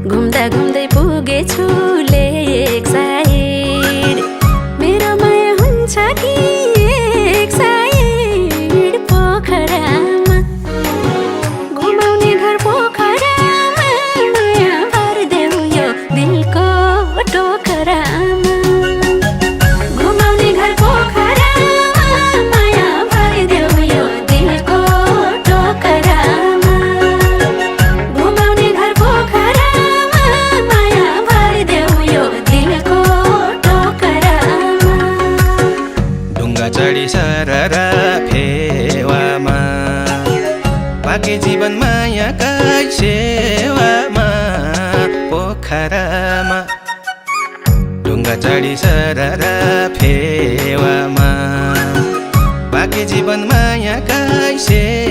घुम्दा घुम्दै पुगेछु लेक साइड मेरो माया हुन्छ कि एक साइड पोखरामा घुमाउने घर पोखरामा माया भरिदेऊ यो दिलको टोकरामा घुमाउने घर पोखरामा माया भरिदेऊ यो दिलको टोकरामा घुमाउने घर पोखरामा माया भरिदेऊ यो दिलको टोकरामा ढुङ्गा चढी सररा फेवामा पाके जीवन मायाकै सेवामा पोखरामा ढुङ्गा चढी सररा फेवामा पाके जीवन मायाकै सेवामा